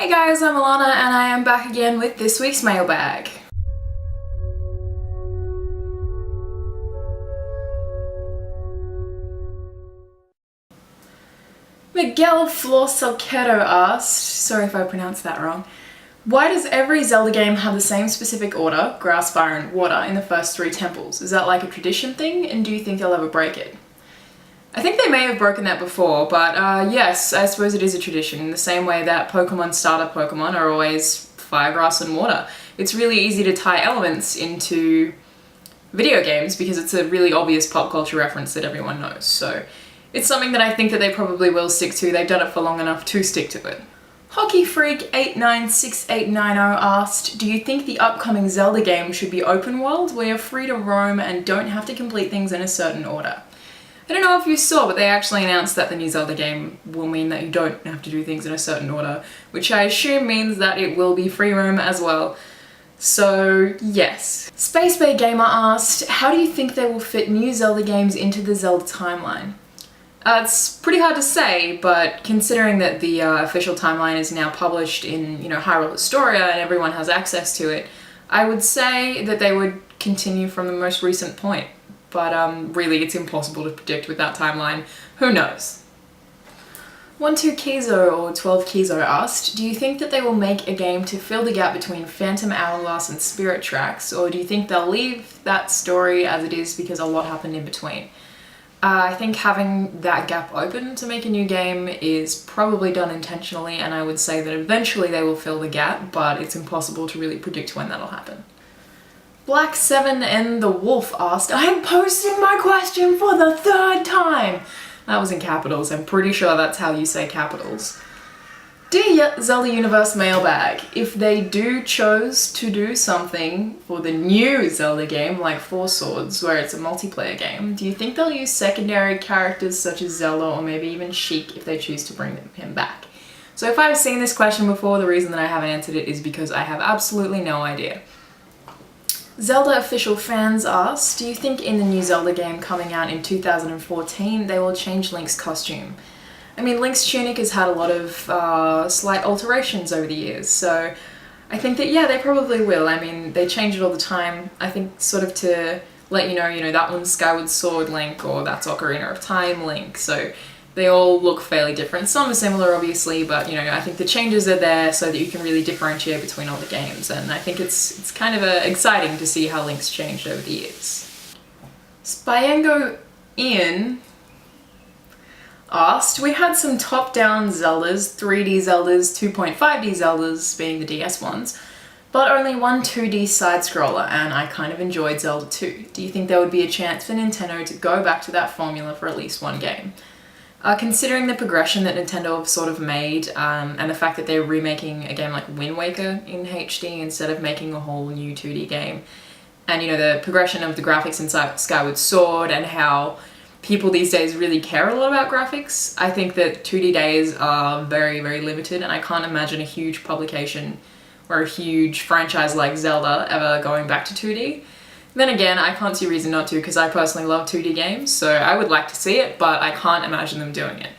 Hey guys, I'm Alana and I am back again with this week's mailbag. Miguel Flor Salquero asked, sorry if I pronounced that wrong, why does every Zelda game have the same specific order, grass, fire and water, in the first 3 temples? Is that like a tradition thing, and do you think they'll ever break it? I think they may have broken that before, but yes, I suppose it is a tradition, in the same way that Pokemon starter Pokemon are always fire, grass and water. It's really easy to tie elements into video games because it's a really obvious pop culture reference that everyone knows, so it's something that I think that they probably will stick to. They've done it for long enough to stick to it. HockeyFreak896890 asked, do you think the upcoming Zelda game should be open world where you're free to roam and don't have to complete things in a certain order? I don't know if you saw, but they actually announced that the new Zelda game will mean that you don't have to do things in a certain order, which I assume means that it will be free roam as well. So, yes. Space Bay Gamer asked, how do you think they will fit new Zelda games into the Zelda timeline? It's pretty hard to say, but considering that the official timeline is now published in, Hyrule Historia and everyone has access to it, I would say that they would continue from the most recent point. But really, it's impossible to predict with that timeline. Who knows? 12Kizo or 12Kizo asked, do you think that they will make a game to fill the gap between Phantom Hourglass and Spirit Tracks, or do you think they'll leave that story as it is because a lot happened in between? I think having that gap open to make a new game is probably done intentionally, and I would say that eventually they will fill the gap, but it's impossible to really predict when that'll happen. Black7 and the Wolf asked, I am posting my question for the 3rd time! That was in capitals, I'm pretty sure that's how you say capitals. Dear Zelda Universe Mailbag, if they do choose to do something for the new Zelda game, like Four Swords, where it's a multiplayer game, do you think they'll use secondary characters such as Zelda or maybe even Sheik if they choose to bring him back? So if I've seen this question before, the reason that I haven't answered it is because I have absolutely no idea. Zelda official fans asked, do you think in the new Zelda game coming out in 2014 they will change Link's costume? I mean, Link's tunic has had a lot of slight alterations over the years, so I think that, yeah, they probably will. I mean, they change it all the time, I think sort of to let you know, that one's Skyward Sword Link, or that's Ocarina of Time Link, so they all look fairly different. Some are similar, obviously, but, I think the changes are there so that you can really differentiate between all the games, and I think it's kind of exciting to see how Link's changed over the years. Spyango Ian asked, we had some top-down Zeldas, 3D Zeldas, 2.5D Zeldas, being the DS ones, but only one 2D side-scroller, and I kind of enjoyed Zelda 2. Do you think there would be a chance for Nintendo to go back to that formula for at least one game? Considering the progression that Nintendo have sort of made, and the fact that they're remaking a game like Wind Waker in HD instead of making a whole new 2D game, and the progression of the graphics in Skyward Sword and how people these days really care a lot about graphics, I think that 2D days are very, very limited, and I can't imagine a huge publication or a huge franchise like Zelda ever going back to 2D. Then again, I can't see a reason not to because I personally love 2D games, so I would like to see it, but I can't imagine them doing it.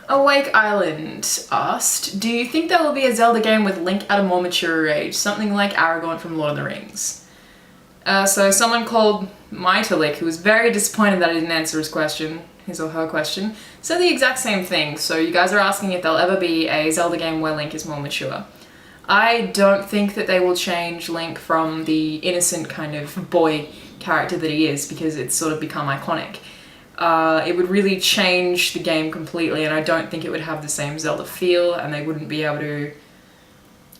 Awake Island asked, do you think there will be a Zelda game with Link at a more mature age, something like Aragorn from Lord of the Rings? So someone called Mytalik, who was very disappointed that I didn't answer his or her question, said the exact same thing. So you guys are asking if there'll ever be a Zelda game where Link is more mature. I don't think that they will change Link from the innocent kind of boy character that he is, because it's sort of become iconic. It would really change the game completely, and I don't think it would have the same Zelda feel, and they wouldn't be able to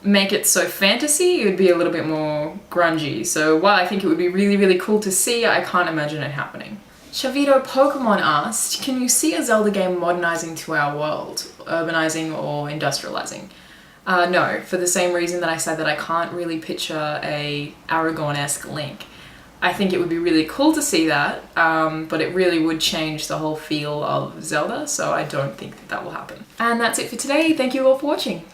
make it so fantasy. It would be a little bit more grungy. So while I think it would be really, really cool to see, I can't imagine it happening. Chavito Pokemon asked, can you see a Zelda game modernizing to our world, urbanizing or industrializing? No, for the same reason that I said that I can't really picture a Aragorn-esque Link. I think it would be really cool to see that, but it really would change the whole feel of Zelda, so I don't think that will happen. And that's it for today. Thank you all for watching.